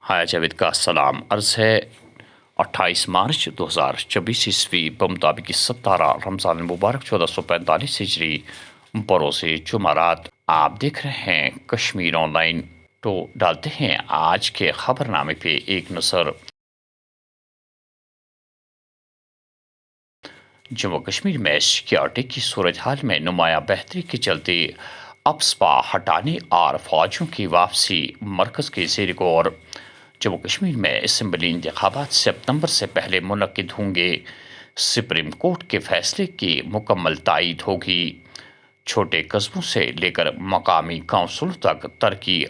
हाय जावेद का सलाम अर्ज़ है 28 मार्च 2024 ईस्वी बमुताबिक 17 रमज़ान मुबारक 1445 हिजरी बरोज़ जुमारात। आप देख रहे हैं कश्मीर ऑनलाइन। तो डालते हैं आज के खबरनामे पे एक नज़र। जम्मू कश्मीर में सिक्योरिटी की सूरत हाल में नुमाया बेहतरी के चलते अफस्पा हटाने और फौजियों की वापसी मरकज़ के ज़ेर गौर। जम्मू कश्मीर में असम्बली इंतखाबात सितंबर से पहले मुनक्किद होंगे। सुप्रीम कोर्ट के फैसले की मुकम्मल तायीद होगी। छोटे कस्बों से लेकर मकामी काउंसिलों तक तरक्की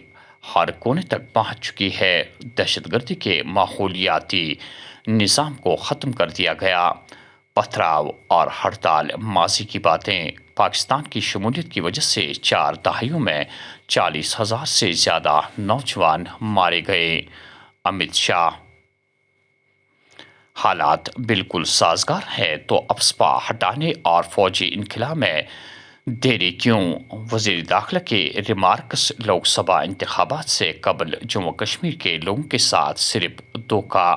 हर कोने तक पहुंच चुकी है। दहशतगर्दी के माहौलियाती निज़ाम को ख़त्म कर दिया गया। पथराव और हड़ताल माजी की बातें। पाकिस्तान की शमूलियत की वजह से 4 दहाइयों में 40,000 से ज़्यादा नौजवान मारे गए। अमित शाह। हालात बिल्कुल साजगार है तो अफस्पा हटाने और फौजी इनखला में देरी क्यों? वज़ीर दाखिला के रिमार्क्स। लोकसभा इंतखाबात से कबल जम्मू कश्मीर के लोगों के साथ सिर्फ धोखा।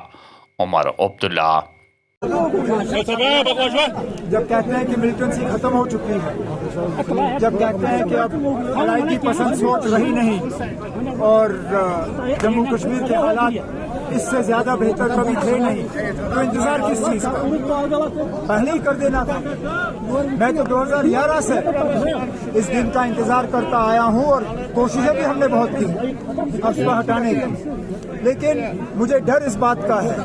उमर अब्दुल्ला। जब कहते हैं कि मिलिटेंसी खत्म हो चुकी है, जब कहते हैं कि अब लड़ाई की पसंद सोच रही नहीं और जम्मू कश्मीर के हालात इससे ज्यादा बेहतर कभी थे नहीं, तो इंतजार किस चीज का? पहले ही कर देना था। मैं तो 2011 से इस दिन का इंतजार करता आया हूं और कोशिशें भी हमने बहुत की अफस्पा हटाने की, लेकिन मुझे डर इस बात का है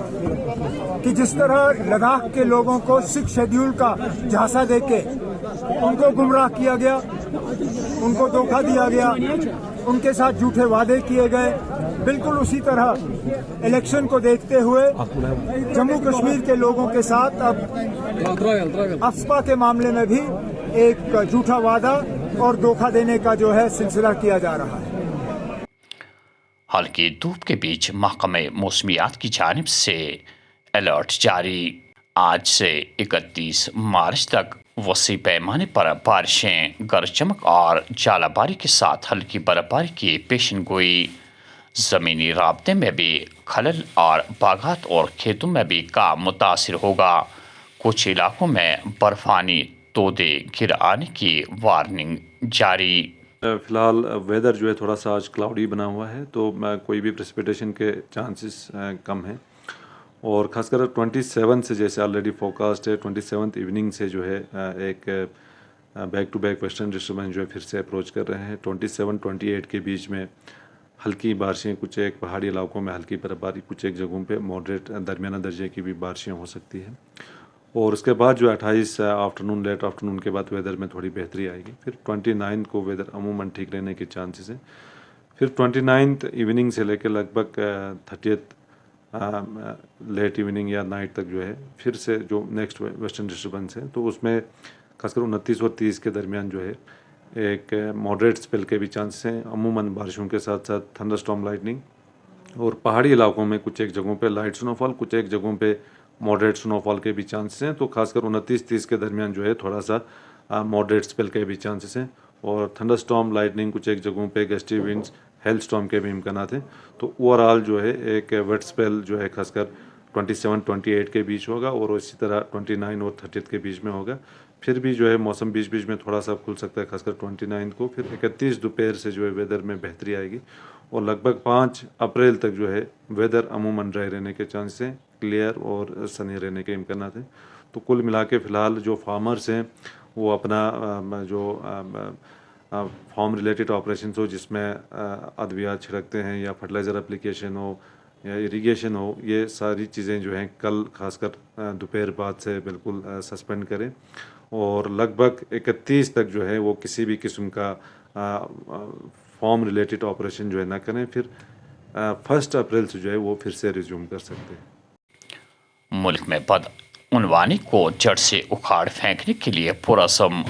कि जिस तरह लद्दाख के लोगों को 6 शेड्यूल का झांसा देके उनको गुमराह किया गया, उनको धोखा दिया गया, उनके साथ झूठे वादे किए गए, बिल्कुल उसी तरह इलेक्शन को देखते हुए जम्मू कश्मीर के लोगों के साथ अब अफस्पा के मामले में भी एक झूठा वादा और धोखा देने का जो है सिलसिला किया जा रहा है। हल्की धूप के बीच महकमे मौसमियात की जानिब से अलर्ट जारी। आज से 31 मार्च तक वसी पैमाने पर बारिशें, गरज चमक और झालाबारी के साथ हल्की बर्फबारी की पेशन गोई। ज़मीनी राब्ते में भी खलल और बागात और खेतों में भी काम मुतासिर होगा। कुछ इलाकों में बर्फानी तोदे गिर आने की वार्निंग जारी। फ़िलहाल वेदर जो है थोड़ा सा आज क्लाउडी बना हुआ है, तो कोई भी प्रेसिपिटेशन के चांसेस कम हैं। और ख़ासकर 27 से जैसे ऑलरेडी फोरकास्ट है, 27 इवनिंग से जो है एक back to back western disturbance जो है फिर से अप्रोच कर रहे हैं। 27-28 के बीच में हल्की बारिशें, कुछ एक पहाड़ी इलाकों में हल्की बर्फबारी, कुछ एक जगहों पे मॉडरेट दरमियाना दर्जे की भी बारिशें हो सकती हैं। और उसके बाद जो 28 आफ्टरनून, लेट आफ्टरनून के बाद वेदर में थोड़ी बेहतरी आएगी। फिर 29 को वेदर अमूमन ठीक रहने के चांसेस हैं। फिर 29 इवनिंग से लेकर लगभग 30 लेट इवनिंग या नाइट तक जो है फिर से जो नेक्स्ट वेस्टर्न डिस्टर्बेंस है, तो उसमें खासकर 29 और 30 के दरमियान जो है एक मॉडरेट स्पेल के भी चांसेस हैं। अमूमन बारिशों के साथ साथ थंडरस्टॉर्म, लाइटनिंग और पहाड़ी इलाकों में कुछ एक जगहों पे लाइट स्नोफॉल, कुछ एक जगहों पे मॉडरेट स्नोफॉल के भी चांसेस हैं। तो खासकर 29-30 के दरमियान जो है थोड़ा सा मॉडरेट स्पेल के भी चांसेस हैं। और थंडरस्टॉर्म, लाइटनिंग, कुछ एक जगहों पे गस्टी विंड्स, हेल स्टॉर्म के भी इम्कानात हैं। तो ओवरऑल जो है एक वेट स्पेल जो है खासकर 27-28 के बीच होगा और इसी तरह 29 और 30 के बीच में होगा। फिर भी जो है मौसम बीच बीच में थोड़ा सा खुल सकता है, खासकर 29 को। फिर 31 दोपहर से जो है वेदर में बेहतरी आएगी और लगभग 5 अप्रैल तक जो है वेदर अमूमन ड्राई रहने के चांस हैं, क्लियर और सनी रहने के इम्कानात हैं। तो कुल मिला के फ़िलहाल जो फार्मर्स हैं वो अपना जो फार्म रिलेटेड ऑपरेशंस हो, जिसमें अद्वियात छिड़कते हैं या फर्टिलाइज़र एप्लीकेशन हो या इरिगेशन हो, ये सारी चीज़ें जो हैं कल खासकर दोपहर बाद से बिल्कुल सस्पेंड करें और लगभग 31 तक जो है वो किसी भी किस्म का फार्म रिलेटेड ऑपरेशन जो है ना करें। फिर 1 अप्रैल से जो है वो फिर से रिज्यूम कर सकते हैं। मुल्क में बदउनवानी को जड़ से उखाड़ फेंकने के लिए पुरअज़म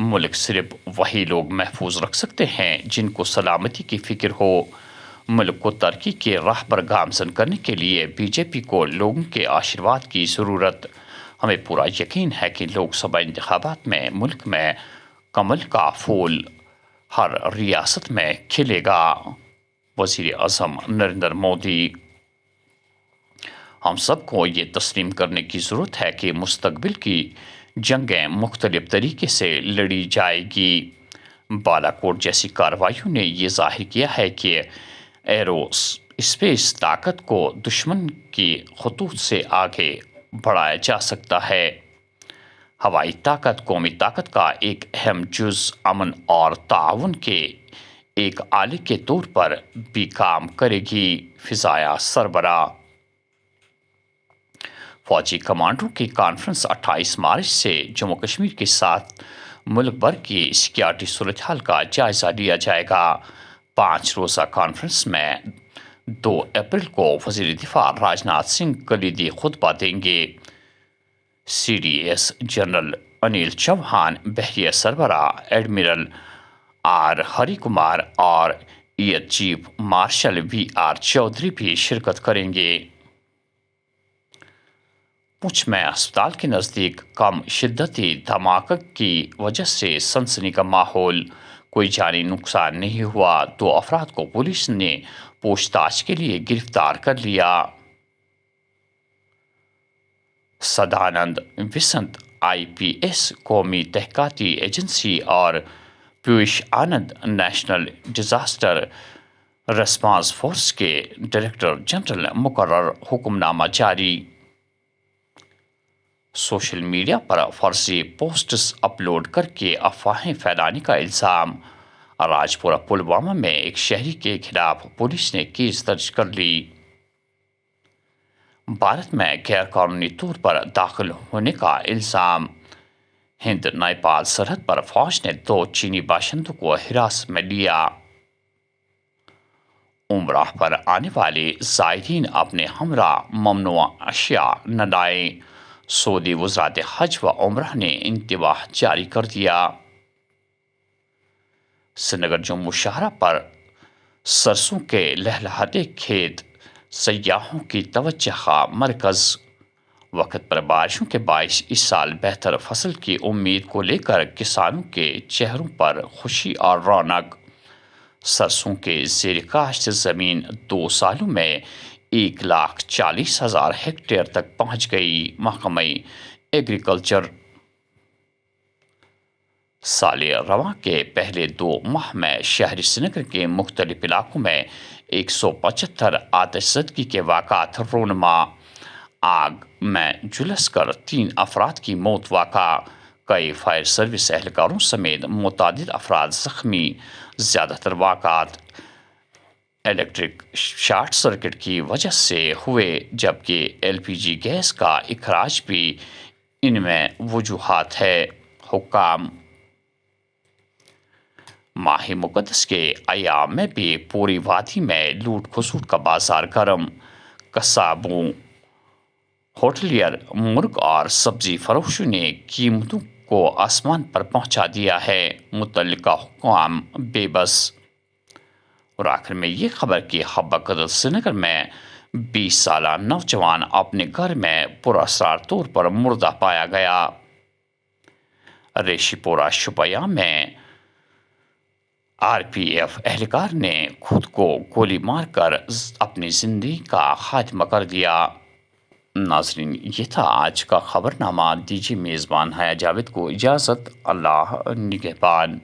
मुल्क सिर्फ वही लोग महफूज रख सकते हैं जिनको सलामती की फिक्र हो। मुल्क को तरक्की के राह पर गामजन करने के लिए बीजेपी को लोगों के आशीर्वाद की ज़रूरत। हमें पूरा यकीन है कि लोकसभा इंतखाबात में मुल्क में कमल का फूल हर रियासत में खिलेगा। وزیر اعظم نریندر مودی: ہم سب کو یہ تسلیم کرنے کی ضرورت ہے کہ مستقبل کی جنگیں مختلف طریقے سے لڑی جائے گی۔ بالاکوٹ جیسی کارروائیوں نے یہ ظاہر کیا ہے کہ ایرو اسپیس طاقت کو دشمن کی خطوط سے آگے بڑھایا جا سکتا ہے۔ ہوائی طاقت قومی طاقت کا ایک اہم جز امن اور تعاون کے ایک آلے کے طور پر بھی کام کرے گی: فضائیہ سربراہ۔ فوجی کمانڈروں کی کانفرنس 28 مارچ سے جموں کشمیر کے ساتھ ملک بھر کی سیکیورٹی صورتحال کا جائزہ لیا جائے گا۔ 5 روزہ کانفرنس میں 2 اپریل کو وزیر دفاع راجناتھ سنگھ کلیدی خطبہ دیں گے۔ C D S general Anil Chauhan, بحریہ سربراہ ایڈمرل آر ہری کمار اور air chief marshal V R Chaudhary بھی شرکت کریں گے۔ پونچھ میں اسپتال کے نزدیک کم شدتی دھماکے کی وجہ سے سنسنی کا ماحول، کوئی جانی نقصان نہیں ہوا۔ 2 افراد کو پولیس نے پوچھ تاچھ کے لیے گرفتار کر لیا۔ سدانند وسنت IPS قومی تحقیقاتی ایجنسی اور پیوش آنند نیشنل ڈیزاسٹر ریسپانس فورس کے ڈائریکٹر جنرل مقرر، حکم نامہ جاری۔ سوشل میڈیا پر فرضی پوسٹس اپلوڈ کر کے افواہیں پھیلانے کا الزام۔ راجپورہ پلوامہ میں ایک شہری کے خلاف پولیس نے کیس درج کر لی۔ بھارت میں غیر قانونی طور پر داخل ہونے کا الزام۔ ہند نیپال سرحد پر فوج نے 2 چینی باشندوں کو حراست میں لیا۔ عمرہ پر آنے والے زائرین اپنے ہمراہ ممنوعہ اشیاء نہ لائیں۔ سعودی وزارت حج و عمرہ نے انتباہ جاری کر دیا۔ سری نگر جموں شاہراہ پر سرسوں کے لہلہاتے کھیت سیاحوں کی توجہ کا مرکز۔ وقت پر بارشوں کے باعث اس سال بہتر فصل کی امید کو لے کر کسانوں کے چہروں پر خوشی اور رونق۔ سرسوں کے زیر کاشت زمین 2 سالوں میں 1,40,000 ہیکٹیئر تک پہنچ گئی۔ محکمہ ایگریکلچر سال رواں کے پہلے 2 ماہ میں شہری سری نگر کے مختلف علاقوں میں 175 آتش زدگی کے واقعات رونما۔ آگ میں جھلس کر 3 افراد کی موت واقع، کئی فائر سروس اہلکاروں سمیت متعدد افراد زخمی۔ زیادہ تر واقعات الیکٹرک شارٹ سرکٹ کی وجہ سے ہوئے، جبکہ LPG گیس کا اخراج بھی ان میں وجوہات ہے۔ حکام ماہ مقدس کے ایام میں بھی پوری وادی میں لوٹ کھسوٹ کا بازار گرم۔ قصابوں، ہوٹلیر، مرغ اور سبزی فروشوں نے قیمتوں کو آسمان پر پہنچا دیا ہے۔ متعلقہ حکام بے بس۔ اور آخر میں یہ خبر کہ حبہ قدر سری نگر میں 20 سالہ نوجوان اپنے گھر میں پراسرار طور پر مردہ پایا گیا۔ ریشی پورہ شوپیاں میں RPF اہلکار نے خود کو گولی مار کر اپنی زندگی کا خاتمہ کر دیا۔ ناظرین، یہ تھا آج کا خبر نامہ۔ دیجیے میزبان حیا جاوید کو اجازت۔ اللہ نگہبان۔